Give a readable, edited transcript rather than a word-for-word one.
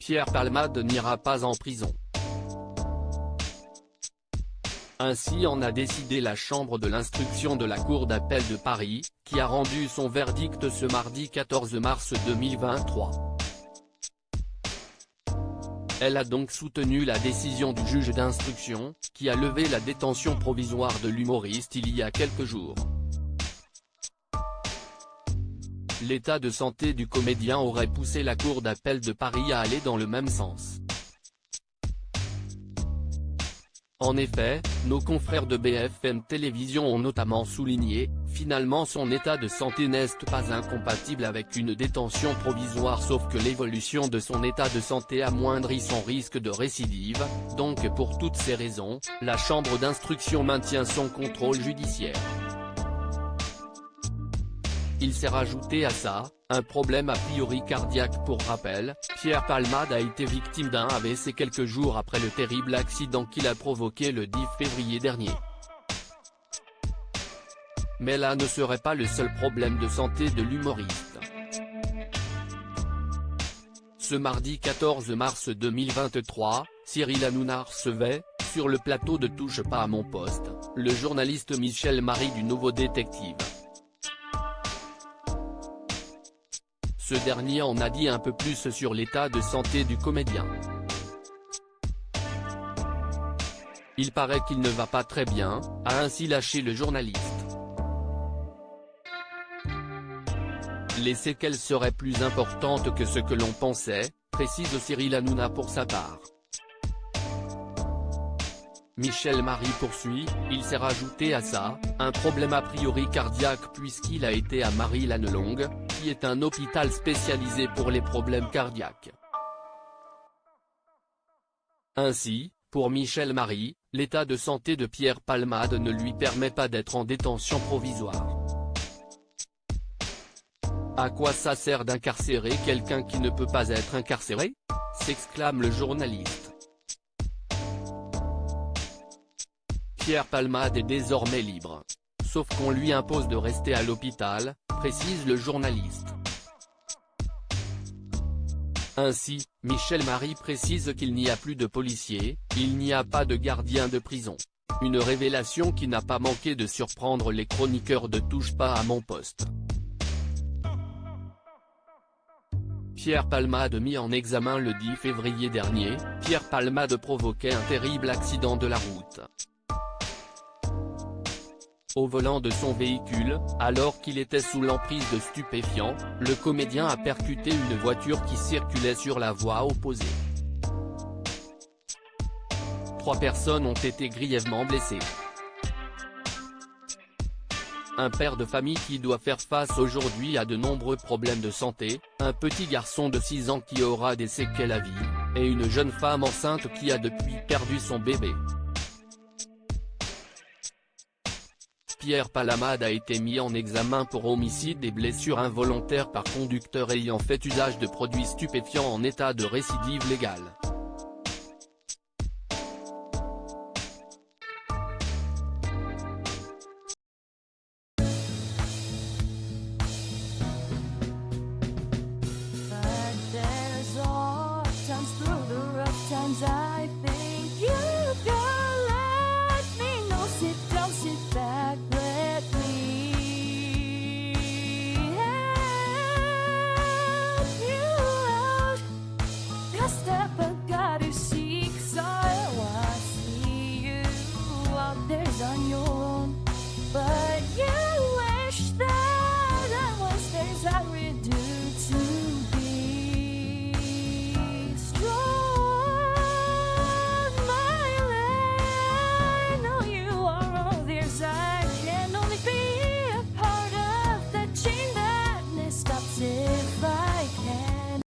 Pierre Palmade n'ira pas en prison. Ainsi en a décidé la Chambre de l'instruction de la Cour d'appel de Paris, qui a rendu son verdict ce mardi 14 mars 2023. Elle a donc soutenu la décision du juge d'instruction, qui a levé la détention provisoire de l'humoriste il y a quelques jours. L'état de santé du comédien aurait poussé la Cour d'appel de Paris à aller dans le même sens. En effet, nos confrères de BFM Télévision ont notamment souligné, finalement son état de santé n'est pas incompatible avec une détention provisoire sauf que l'évolution de son état de santé amoindrit son risque de récidive, donc pour toutes ces raisons, la Chambre d'instruction maintient son contrôle judiciaire. Il s'est rajouté à ça, un problème a priori cardiaque. Pour rappel, Pierre Palmade a été victime d'un AVC quelques jours après le terrible accident qu'il a provoqué le 10 février dernier. Mais là ne serait pas le seul problème de santé de l'humoriste. Ce mardi 14 mars 2023, Cyril Hanouna recevait, sur le plateau de Touche pas à mon poste, le journaliste Michel Marie du Nouveau Détective. Ce dernier en a dit un peu plus sur l'état de santé du comédien. Il paraît qu'il ne va pas très bien, a ainsi lâché le journaliste. Les séquelles seraient plus importantes que ce que l'on pensait, précise Cyril Hanouna pour sa part. Michel Marie poursuit, il s'est rajouté à ça, un problème a priori cardiaque puisqu'il a été à Marie-Lannelongue, qui est un hôpital spécialisé pour les problèmes cardiaques. Ainsi, pour Michel Marie, l'état de santé de Pierre Palmade ne lui permet pas d'être en détention provisoire. À quoi ça sert d'incarcérer quelqu'un qui ne peut pas être incarcéré ? S'exclame le journaliste. Pierre Palmade est désormais libre. Sauf qu'on lui impose de rester à l'hôpital, précise le journaliste. Ainsi, Michel Marie précise qu'il n'y a plus de policiers, il n'y a pas de gardien de prison. Une révélation qui n'a pas manqué de surprendre les chroniqueurs de Touche pas à mon poste. Pierre Palmade mis en examen le 10 février dernier, Pierre Palmade provoquait un terrible accident de la route. Au volant de son véhicule, alors qu'il était sous l'emprise de stupéfiants, le comédien a percuté une voiture qui circulait sur la voie opposée. 3 personnes ont été grièvement blessées. Un père de famille qui doit faire face aujourd'hui à de nombreux problèmes de santé, un petit garçon de 6 ans qui aura des séquelles à vie, et une jeune femme enceinte qui a depuis perdu son bébé. Pierre Palmade a été mis en examen pour homicide et blessures involontaires par conducteur ayant fait usage de produits stupéfiants en état de récidive légale. Step